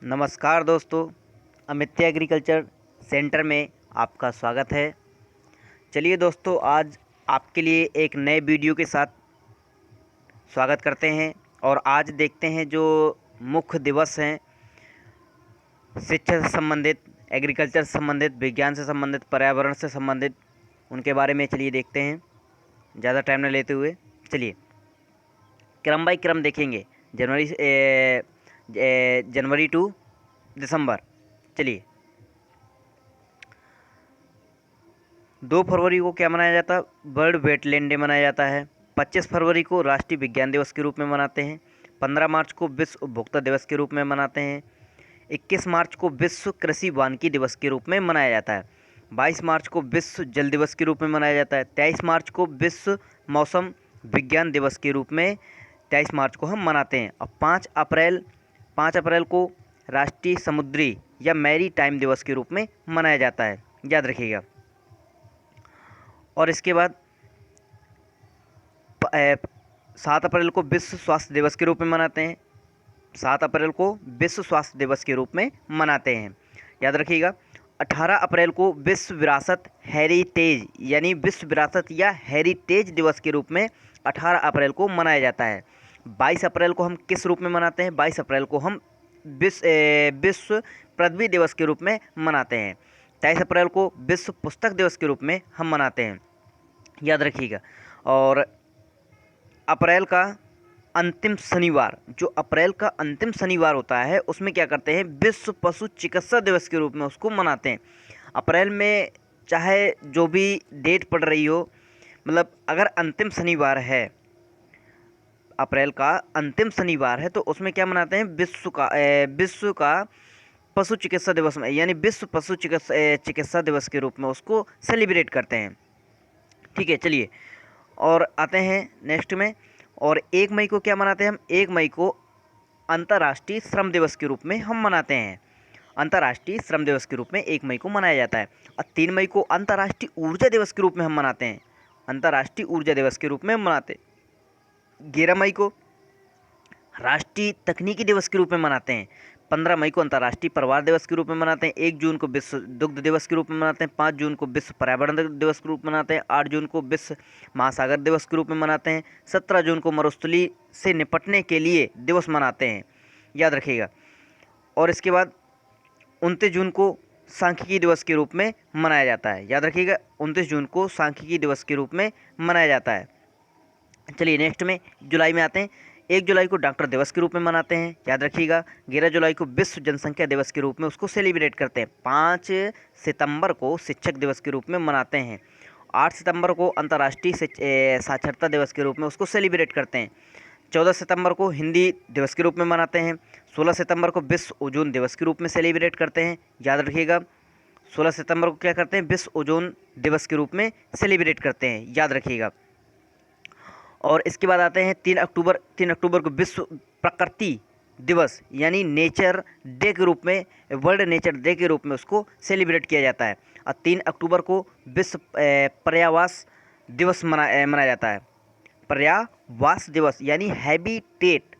नमस्कार दोस्तों, अमित्य agriculture centre में आपका स्वागत है। चलिए दोस्तों, आज आपके लिए एक नए वीडियो के साथ स्वागत करते हैं और आज देखते हैं जो मुख्य दिवस हैं शिक्षा से संबंधित, एग्रीकल्चर से संबंधित, विज्ञान से संबंधित, पर्यावरण से संबंधित, उनके बारे में चलिए देखते हैं ज़्यादा टाइम न लेते हुए। चलिए क्रम बाई क्रम देखेंगे, जनवरी टू दिसंबर। चलिए 2 फरवरी को क्या मनाया जाता है? वर्ल्ड वेटलैंड डे मनाया जाता है। 25 फरवरी को राष्ट्रीय विज्ञान दिवस के रूप में मनाते हैं। 15 मार्च को विश्व उपभोक्ता दिवस के रूप में मनाते हैं। 21 मार्च को विश्व कृषि वानिकी दिवस के रूप में मनाया जाता है। 22 मार्च को विश्व जल दिवस के रूप में मनाया जाता है। 23 मार्च को विश्व मौसम विज्ञान दिवस के रूप में 23 मार्च को हम मनाते हैं। और 5 अप्रैल को राष्ट्रीय समुद्री या मैरी टाइम दिवस के रूप में मनाया जाता है, याद रखिएगा। और इसके बाद 7 अप्रैल को विश्व स्वास्थ्य दिवस के रूप में मनाते हैं। 7 अप्रैल को विश्व स्वास्थ्य दिवस के रूप में मनाते हैं, याद रखिएगा। 18 अप्रैल को विश्व विरासत हेरिटेज यानी विश्व विरासत या हेरिटेज दिवस के रूप में 18 अप्रैल को मनाया जाता है। 22 अप्रैल को हम किस रूप में मनाते हैं? 22 अप्रैल को हम विश्व पृथ्वी दिवस के रूप में मनाते हैं। 23 अप्रैल को विश्व पुस्तक दिवस के रूप में हम मनाते हैं, याद रखिएगा। और अप्रैल का अंतिम शनिवार, जो अप्रैल का अंतिम शनिवार होता है, उसमें क्या करते हैं? विश्व पशु चिकित्सा दिवस के रूप में उसको मनाते हैं। अप्रैल में चाहे जो भी डेट पड़ रही हो, मतलब अगर अंतिम शनिवार है, अप्रैल का अंतिम शनिवार है, तो उसमें क्या मनाते हैं? विश्व का पशु चिकित्सा दिवस में, यानी विश्व पशु चिकित्सा दिवस के रूप में उसको सेलिब्रेट करते हैं। ठीक है, चलिए और आते हैं नेक्स्ट में। और 1 मई को क्या मनाते हैं हम? 1 मई को अंतर्राष्ट्रीय श्रम दिवस के रूप में हम मनाते हैं। अंतर्राष्ट्रीय श्रम दिवस के रूप में 1 मई को मनाया जाता है। और 3 मई को अंतर्राष्ट्रीय ऊर्जा दिवस के रूप में हम मनाते हैं। अंतर्राष्ट्रीय ऊर्जा दिवस के रूप में हम मनाते हैं। 11 मई को राष्ट्रीय तकनीकी दिवस के रूप में मनाते हैं। 15 मई को अंतर्राष्ट्रीय परिवार दिवस के रूप में मनाते हैं। 1 जून को विश्व दुग्ध दिवस के रूप में मनाते हैं। 5 जून को विश्व पर्यावरण दिवस के रूप में मनाते हैं। 8 जून को विश्व महासागर दिवस के रूप में मनाते हैं। 17 जून को मरुस्थलीकरण से निपटने के लिए दिवस मनाते हैं, याद रखिएगा। और इसके बाद 29 जून को सांख्यिकी दिवस के रूप में मनाया जाता है, याद रखिएगा। 29 जून को सांख्यिकी दिवस के रूप में मनाया जाता है। चलिए नेक्स्ट में जुलाई में आते हैं। 1 जुलाई को डॉक्टर दिवस के रूप में मनाते हैं, याद रखिएगा। 11 जुलाई को विश्व जनसंख्या दिवस के रूप में उसको सेलिब्रेट करते हैं। 5 सितंबर को शिक्षक दिवस के रूप में मनाते हैं। 8 सितंबर को अंतर्राष्ट्रीय साक्षरता दिवस के रूप में उसको सेलिब्रेट करते हैं। 14 सितंबर को हिंदी दिवस के रूप में मनाते हैं। 16 सितंबर को विश्व ओजोन दिवस के रूप में सेलिब्रेट करते हैं, याद रखिएगा। 16 सितंबर को क्या करते हैं? विश्व ओजोन दिवस के रूप में सेलिब्रेट करते हैं, याद रखिएगा। और इसके बाद आते हैं 3 अक्टूबर को विश्व प्रकृति दिवस यानी नेचर डे के रूप में, वर्ल्ड नेचर डे के रूप में उसको सेलिब्रेट किया जाता है। और 3 अक्टूबर को विश्व पर्यावास दिवस मनाया जाता है। पर्यावास दिवस यानी हैबिटेट,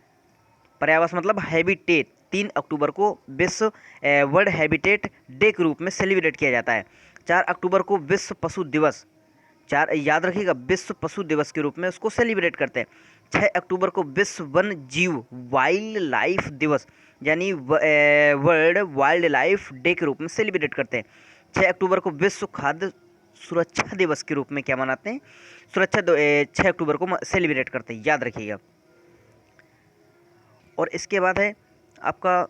पर्यावास मतलब हैबिटेट। 3 अक्टूबर को विश्व वर्ल्ड हैबिटेट डे के रूप में सेलिब्रेट किया जाता है। 4 अक्टूबर को विश्व पशु दिवस, याद रखिएगा, विश्व पशु दिवस के रूप में उसको सेलिब्रेट करते हैं। 6 अक्टूबर को विश्व वन जीव वाइल्ड लाइफ दिवस यानी वर्ल्ड वाइल्ड लाइफ डे के रूप में सेलिब्रेट करते हैं। 6 अक्टूबर को विश्व खाद्य सुरक्षा दिवस के रूप में क्या मनाते हैं? 6 अक्टूबर को सेलिब्रेट करते हैं, याद रखिएगा। और इसके बाद है आपका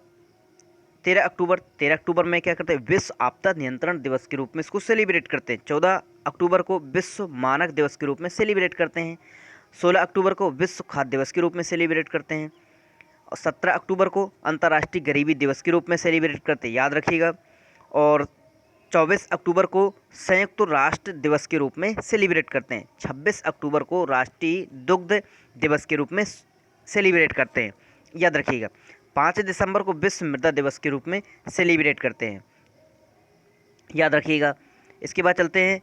13 अक्टूबर में क्या करते हैं? विश्व आपदा नियंत्रण दिवस के रूप में इसको सेलिब्रेट करते हैं। 14 अक्टूबर को विश्व मानक दिवस के रूप में सेलिब्रेट करते हैं। 16 अक्टूबर को विश्व खाद्य दिवस के रूप में सेलिब्रेट करते हैं। और 17 अक्टूबर को अंतर्राष्ट्रीय गरीबी दिवस के रूप में सेलिब्रेट करते हैं, याद रखिएगा। और 24 अक्टूबर को संयुक्त राष्ट्र दिवस के रूप में सेलिब्रेट करते हैं। 26 अक्टूबर को राष्ट्रीय दुग्ध दिवस के रूप में सेलिब्रेट करते हैं, याद रखिएगा। 5 दिसंबर को विश्व मृदा दिवस के रूप में सेलिब्रेट करते हैं, याद रखिएगा। इसके बाद चलते हैं,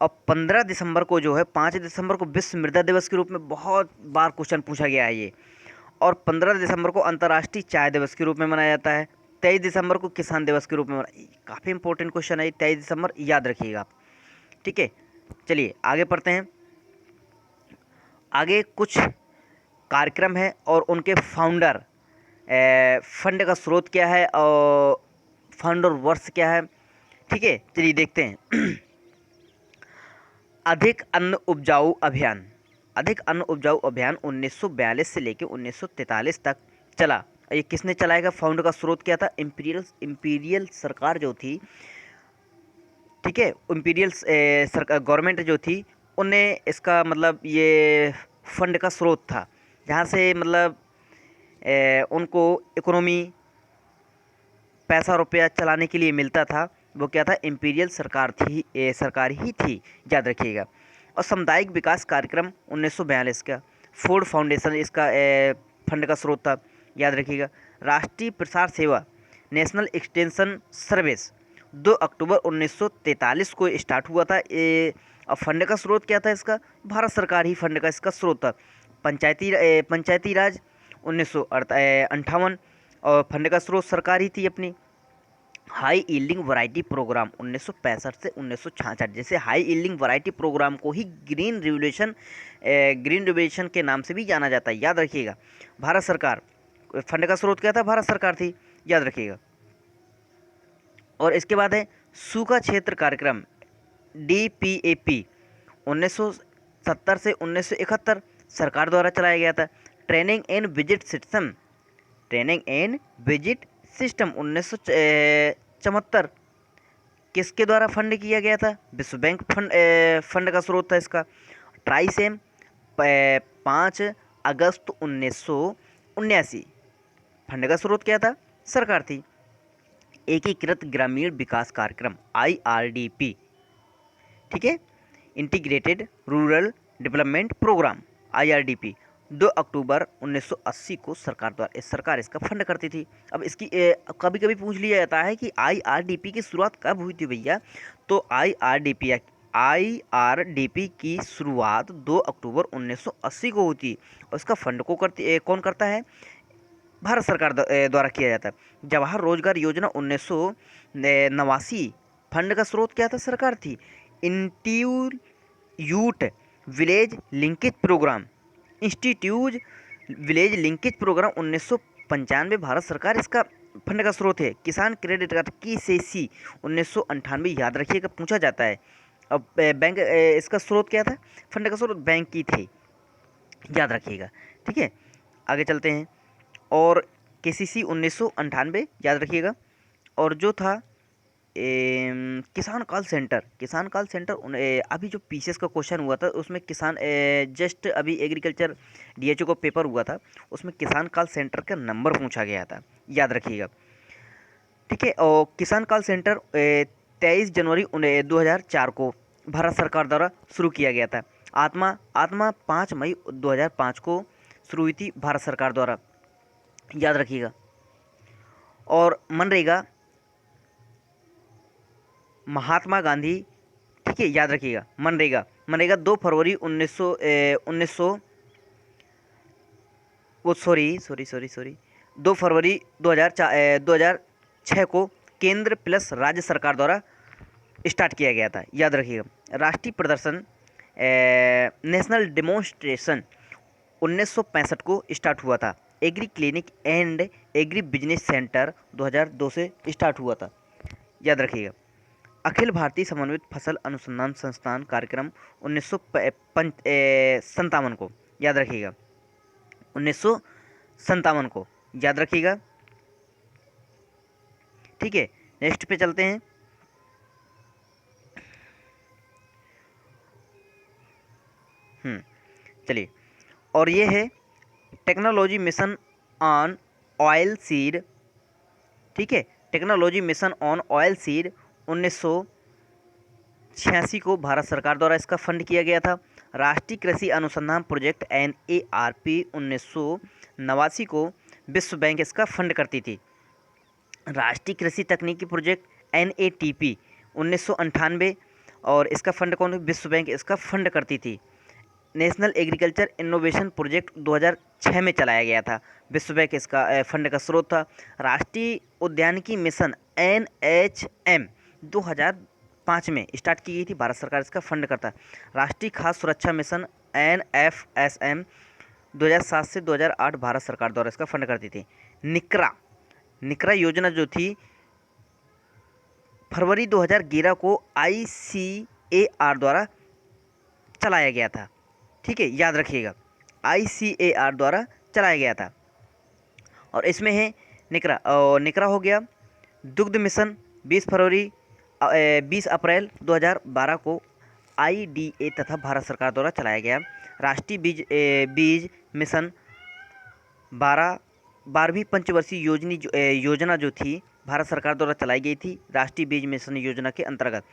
और 15 दिसंबर को जो है, 5 दिसंबर को विश्व मृदा दिवस के रूप में बहुत बार क्वेश्चन पूछा गया है ये। और 15 दिसंबर को अंतर्राष्ट्रीय चाय दिवस के रूप में मनाया जाता है। 23 दिसंबर को किसान दिवस के रूप में काफ़ी इंपॉर्टेंट क्वेश्चन है 23 दिसंबर, याद रखिएगा आप। ठीक है, चलिए आगे पढ़ते हैं। आगे कुछ कार्यक्रम है और उनके फाउंडर, फंड का स्रोत क्या है और फाउंडर वर्ष क्या है। ठीक है, चलिए देखते हैं। अधिक अन्न उपजाऊ अभियान, अधिक अन्न उपजाऊ अभियान 1942 से लेकर 1943 तक चला। ये किसने चलाएगा, फाउंड का स्रोत क्या था, इंपीरियल सरकार जो थी, ठीक है, इंपीरियल सरकार गवर्नमेंट जो थी, उन्हें इसका मतलब ये फंड का स्रोत था, जहाँ से मतलब उनको इकोनॉमी पैसा रुपया चलाने के लिए मिलता था, वो क्या था, इंपीरियल सरकार थी, सरकार ही थी, याद रखिएगा। और सामुदायिक विकास कार्यक्रम 1942 का, फोर्ड फाउंडेशन इसका फंड का स्रोत था, याद रखिएगा। राष्ट्रीय प्रसार सेवा, नेशनल एक्सटेंशन सर्विस 2 अक्टूबर 1943 को स्टार्ट हुआ था। अब फंड का स्रोत क्या था इसका, भारत सरकार ही फंड का इसका स्रोत था। पंचायती राज 1958 और फंड का स्रोत सरकार ही थी अपनी। हाई यील्डिंग वैरायटी प्रोग्राम 1965 से 1966, जैसे हाई यील्डिंग वैरायटी प्रोग्राम को ही ग्रीन रिवोल्यूशन के नाम से भी जाना जाता है, याद रखिएगा। भारत सरकार, फंड का स्रोत क्या था, भारत सरकार थी, याद रखिएगा। और इसके बाद है सूखा क्षेत्र कार्यक्रम DPAP 1970 से 1971 सरकार द्वारा चलाया गया था। ट्रेनिंग एंड विजिट सिस्टम 1974 किसके द्वारा फंड किया गया था, विश्व बैंक फंड का स्रोत था इसका। ट्राइसेम 5 अगस्त 1979 फंड का स्रोत क्या था, सरकार थी। एकीकृत ग्रामीण विकास कार्यक्रम IRDP, ठीक है, integrated rural development programme IRDP 2 अक्टूबर 1980 को सरकार इसका फंड करती थी। अब इसकी कभी कभी पूछ लिया जाता है कि IRDP की शुरुआत कब हुई थी भैया, तो IRDP की शुरुआत 2 अक्टूबर 1980 को हुई और इसका फंड कौन करता है, भारत सरकार द्वारा किया जाता है। जवाहर रोजगार योजना 1989 फंड का स्रोत क्या था, सरकार थी। Institute village linkage programme 1995 Bharat सरकार इसका फंड का स्रोत है। किसान क्रेडिट कार्ड KCC 1998, याद रखिएगा, पूछा जाता है। अब बैंक इसका स्रोत क्या था, फंड का स्रोत बैंक की थे, याद रखिएगा। ठीक है, आगे चलते हैं। और KCC 1998, याद रखिएगा। और जो था किसान कॉल सेंटर अभी जो पीसीएस का क्वेश्चन हुआ था उसमें जस्ट अभी एग्रीकल्चर DHO को पेपर हुआ था, उसमें किसान कॉल सेंटर का नंबर पूछा गया था, याद रखिएगा। ठीक है, और किसान कॉल सेंटर 23 जनवरी 2004 को भारत सरकार द्वारा शुरू किया गया था। आत्मा 5 मई 2005 को शुरू हुई थी भारत सरकार द्वारा, याद रखिएगा। और मनरेगा महात्मा गांधी, ठीक है, याद रखिएगा। मनरेगा 2 फरवरी 2 फरवरी 2006 को केंद्र प्लस राज्य सरकार द्वारा स्टार्ट किया गया था, याद रखिएगा। राष्ट्रीय प्रदर्शन नेशनल डेमोन्स्ट्रेशन 1965 को स्टार्ट हुआ था। Agree clinic and agri business centre 2002 से स्टार्ट हुआ था, याद रखिएगा। अखिल भारतीय समन्वित फसल अनुसंधान संस्थान कार्यक्रम 1957 को, याद रखिएगा, 1957 को, याद रखिएगा। ठीक है, नेक्स्ट पे चलते हैं। चलिए, और ये है technology mission on oil seed, ठीक है, technology mission on oil seed 1986 को भारत सरकार द्वारा इसका फंड किया गया था। राष्ट्रीय कृषि अनुसंधान प्रोजेक्ट NARP 1989 को विश्व बैंक इसका फंड करती थी। राष्ट्रीय कृषि तकनीकी प्रोजेक्ट NATP 1998 और इसका फंड कौन, विश्व बैंक इसका फंड करती थी। नेशनल एग्रीकल्चर इनोवेशन प्रोजेक्ट 2006 में चलाया गया था। विश्व बैंक इसका फंड का स्रोत था। राष्ट्रीय उद्यानिकी मिशन NHM 2005 में स्टार्ट की गई थी, भारत सरकार इसका फंड करता है। राष्ट्रीय खाद्य सुरक्षा मिशन NFSM 2007 से 2008 भारत सरकार द्वारा इसका फंड करती थी। निकरा योजना जो थी फरवरी 2011 को ICAR द्वारा चलाया गया था। ठीक है, याद रखिएगा, ICAR द्वारा चलाया गया था। और इसमें है निकरा हो गया। दुग्ध मिशन 20 अप्रैल 2012 को IDA तथा भारत सरकार द्वारा चलाया गया। राष्ट्रीय बीज मिशन 12वीं पंचवर्षीय योजना जो थी भारत सरकार द्वारा चलाई गई थी। राष्ट्रीय बीज मिशन योजना के अंतर्गत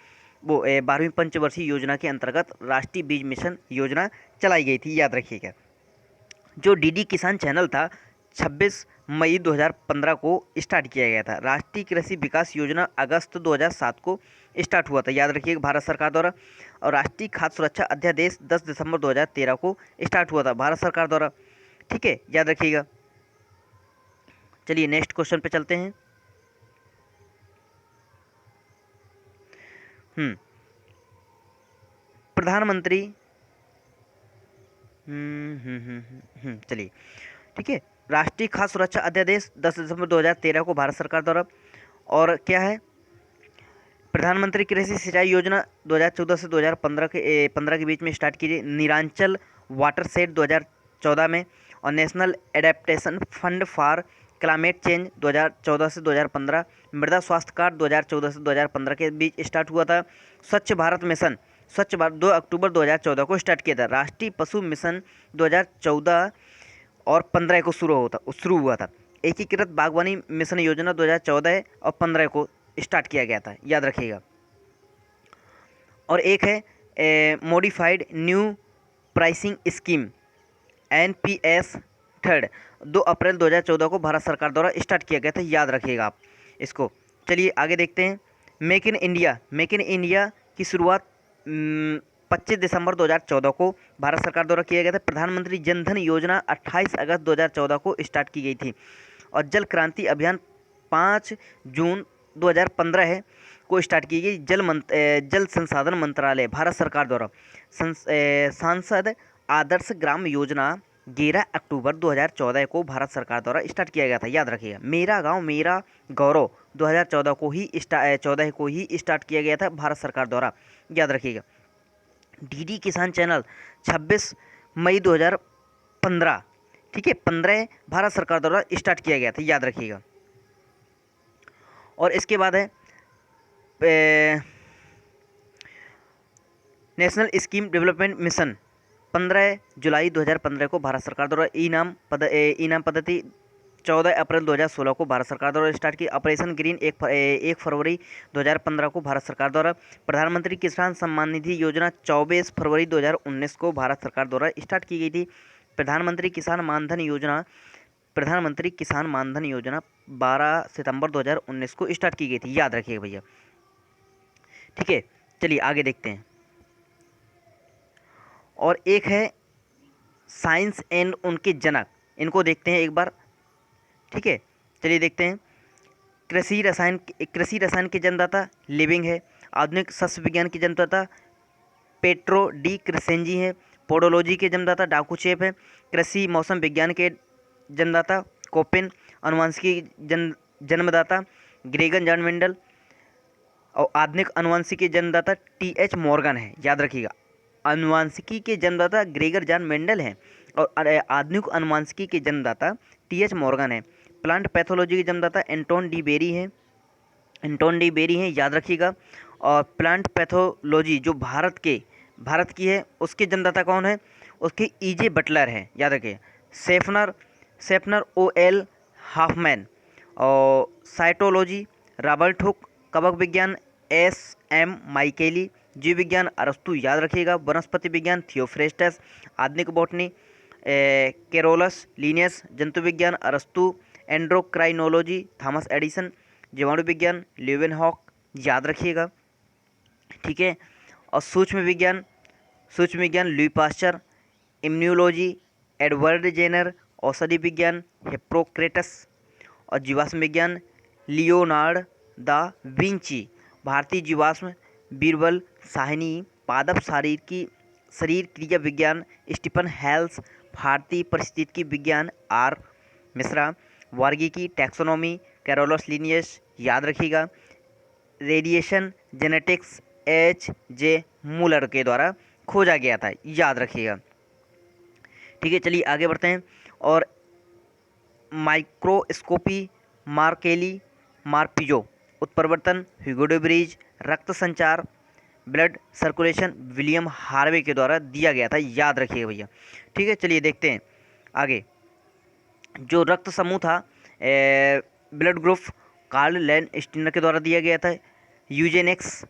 वो 12वीं पंचवर्षीय योजना के अंतर्गत राष्ट्रीय बीज मिशन योजना चलाई गई थी, याद रखिएगा। जो DD किसान चैनल था 26 मई 2015 को स्टार्ट किया गया था। राष्ट्रीय कृषि विकास योजना अगस्त 2007 को स्टार्ट हुआ था, याद रखिएगा, भारत सरकार द्वारा। और राष्ट्रीय खाद्य सुरक्षा अध्यादेश 10 दिसंबर 2013 को स्टार्ट हुआ था, भारत सरकार द्वारा। ठीक है, याद रखिएगा। चलिए नेक्स्ट क्वेश्चन पे चलते हैं। प्रधानमंत्री चलिए, ठीक है, राष्ट्रीय खाद्य सुरक्षा अध्यादेश 10 दिसंबर 2013 को भारत सरकार द्वारा। और क्या है, प्रधानमंत्री कृषि सिंचाई योजना 2014 से 2015 के बीच में स्टार्ट की गई। नीरांचल वाटर सेट 2014 में। और national adaptation fund for climate change 2014 से 2015। मृदा स्वास्थ्य कार्ड 2014 से 2015 के बीच स्टार्ट हुआ था। स्वच्छ भारत मिशन 2 अक्टूबर 2014 को स्टार्ट किया था। राष्ट्रीय पशु मिशन 2014 और 15 को शुरू हुआ था। एकीकृत बागवानी मिशन योजना 2014 और 15 को स्टार्ट किया गया था, याद रखिएगा। और एक है modified new pricing scheme NPS 2 अप्रैल 2014 को भारत सरकार द्वारा स्टार्ट किया गया था, याद रखिएगा आप इसको। चलिए आगे देखते हैं। मेक इन इंडिया की शुरुआत 25 दिसंबर 2014 को भारत सरकार द्वारा किया गया था। प्रधानमंत्री जन धन योजना 28 अगस्त 2014 को स्टार्ट की गई थी। और जल क्रांति अभियान 5 जून 2015 है को स्टार्ट की गई। जल संसाधन मंत्रालय भारत सरकार द्वारा। सांसद आदर्श ग्राम योजना 11 अक्टूबर 2014 को भारत सरकार द्वारा स्टार्ट किया गया था, याद रखिएगा। मेरा गांव मेरा गौरव 2014 को ही स्टार्ट किया गया था भारत सरकार द्वारा, याद रखिएगा। DD किसान चैनल 26 मई 2015, ठीक है, 15 भारत सरकार द्वारा स्टार्ट किया गया था, याद रखिएगा। और इसके बाद है नेशनल स्कीम डेवलपमेंट मिशन 15 जुलाई 2015 को भारत सरकार द्वारा। इनाम पद्धति 14 अप्रैल 2016 को भारत सरकार द्वारा स्टार्ट की। ऑपरेशन ग्रीन 1 फरवरी 2015 को भारत सरकार द्वारा। प्रधानमंत्री किसान सम्मान निधि योजना 24 फरवरी 2019 को भारत सरकार द्वारा स्टार्ट की गई थी। प्रधानमंत्री किसान मानधन योजना 12 सितंबर 2019 को स्टार्ट की गई थी, याद रखिएगा भैया। ठीक है, चलिए आगे देखते हैं। और एक है साइंस एंड उनके जनक, इनको देखते हैं एक बार। ठीक है, चलिए देखते हैं। कृषि रसायन के जन्मदाता लिविंग है। आधुनिक सस्य विज्ञान की जन्मदाता पेट्रो डी क्रिसेंजी है। पोडोलॉजी के जन्मदाता डाकुचेप है। कृषि मौसम विज्ञान के जन्मदाता कोपेन। अनुवांशिकी जन्मदाता ग्रेगन जॉन मेंडल। और आधुनिक अनुवांशिकी के जन्मदाता TH मॉर्गन है, याद रखिएगा। अनुवांशिकी के जन्मदाता ग्रेगर जॉन मेंडल हैं और आधुनिक अनुवांशिकी के जन्मदाता TH मॉर्गन है। प्लांट पैथोलॉजी के जन्मदाता एंटोन डी बेरी हैं, याद रखिएगा। और प्लांट पैथोलॉजी जो भारत की है, उसके जन्मदाता कौन है? उसके EJ बटलर हैं, याद रखिए। सेफनर OL हाफमैन। और साइटोलॉजी रॉबर्ट हुक। कवक विज्ञान SM माइकेली। जीव विज्ञान अरस्तु, याद रखिएगा। वनस्पति विज्ञान थियोफ्रेस्टस। आधुनिक बॉटनी कैरोलस लिनियस। जंतु विज्ञान अरस्तु। एंड्रोक्राइनोलॉजी थॉमस एडिसन। जीवाणु विज्ञान ल्यूवेनहॉक, याद रखिएगा। ठीक है, और सूक्ष्म विज्ञान Louis Pasteur. Immunology Edward Jenner. औषधि विज्ञान हिप्पोक्रेटस और जीवाश्म विज्ञान लियोनार्ड दा विंची। भारतीय जीवाश्म बीरबल साहनी। पादप शरीर क्रिया विज्ञान स्टीफन हेल्स। भारतीय परिस्थितिकी विज्ञान आर मिश्रा। वर्गीकी टैक्सोनॉमी कैरोलस लिनियस, याद रखिएगा। Radiation genetics H J Muller के द्वारा खोजा गया था, याद रखिएगा। ठीक है, चलिए आगे बढ़ते हैं। और माइक्रोस्कोपी मार्केली मार्पिजो। उत्परिवर्तन ह्यूगो डे ब्रिज। रक्त संचार ब्लड सर्कुलेशन विलियम हार्वे के द्वारा दिया गया था, याद रखिएगा भैया। ठीक है, चलिए देखते हैं आगे। जो रक्त समूह था blood group Karl Landsteiner के द्वारा दिया गया था। Eugenics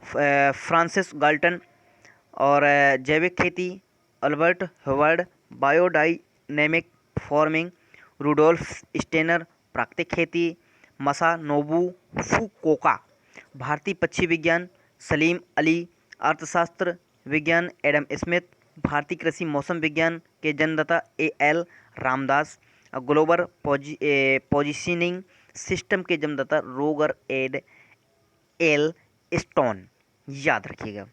Francis Galton. और जैविक खेती Albert Howard. Biodynamic farming Rudolf Steiner. प्राकृतिक खेती मसा नोबू फुकोका। भारतीय पक्षी विज्ञान सलीम अली। अर्थशास्त्र विज्ञान एडम स्मिथ। भारतीय कृषि मौसम विज्ञान के जन्मदाता A.L. Ramdas. Global positioning system के जन्मदाता रोगर एड एल स्टोन, याद रखिएगा।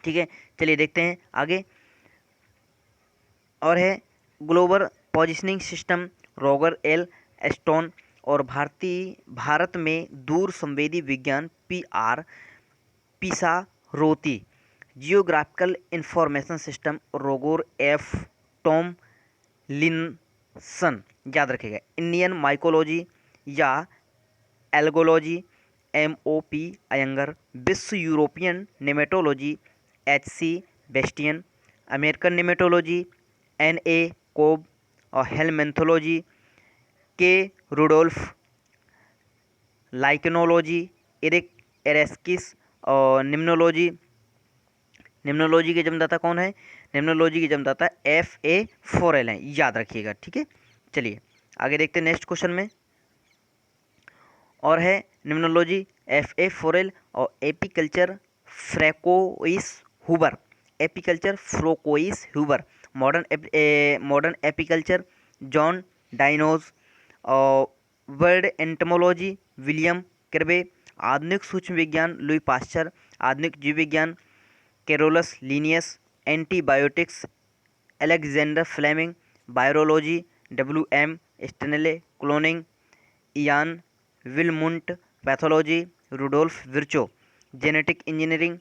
ठीक है, चलिए देखते हैं आगे। और है global positioning system Roger L Stone. और भारत में दूर संवेदी विज्ञान PR Pisharoty. Geographical information system Roger F Tomlinson, याद रखिएगा। इंडियन माइकोलॉजी या एल्गोलॉजी MOP अयंगर। विश्व European nematology HC Bastian. American nematology NA Cobb. और helminthology K Rudolph. Lichenology Erik Acharius. और निम्नोलॉजी के जन्मदाता कौन है? निम्नोलॉजी के जन्मदाता FA फोरेल हैं, याद रखिएगा। ठीक है, चलिए आगे देखते हैं नेक्स्ट क्वेश्चन में। और है निम्नोलॉजी FA फोरेल और apiculture Francois Huber. Apiculture Francois Huber. Modern apiculture John डाइनोज। और वर्ल्ड एंटमोलॉजी विलियम किर्बे। आधुनिक सूक्ष्म विज्ञान लुई पास्चर। आधुनिक जीव विज्ञान कैरोलस लिनियस। Antibiotics Alexander Fleming. Virology WM Stanley. Cloning Ian Wilmut. Pathology Rudolf Virchow. Genetic engineering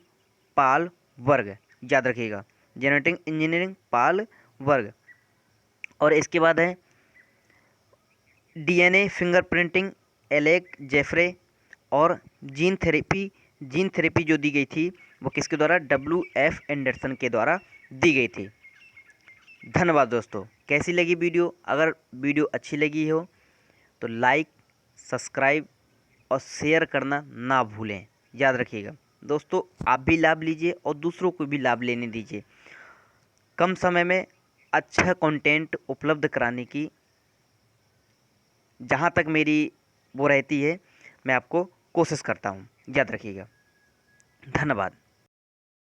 Paul Berg, याद रखिएगा। जेनेटिक इंजीनियरिंग पाल वर्ग। और इसके बाद है DNA फिंगरप्रिंटिंग एलेक जेफ्रे। और जीन थेरेपी जो दी गई थी वो किसके द्वारा? WF एंडरसन के द्वारा दी गई थी। धन्यवाद दोस्तों। कैसी लगी वीडियो? अगर वीडियो अच्छी लगी हो तो लाइक सब्सक्राइब और शेयर करना ना भूलें, याद रखिएगा। दोस्तों आप भी लाभ लीजिए और दूसरों को भी लाभ लेने दीजिए। कम समय में अच्छा कंटेंट उपलब्ध कराने की जहाँ तक मेरी वो रहती है मैं आपको कोशिश करता हूँ, याद रखिएगा। धन्यवाद।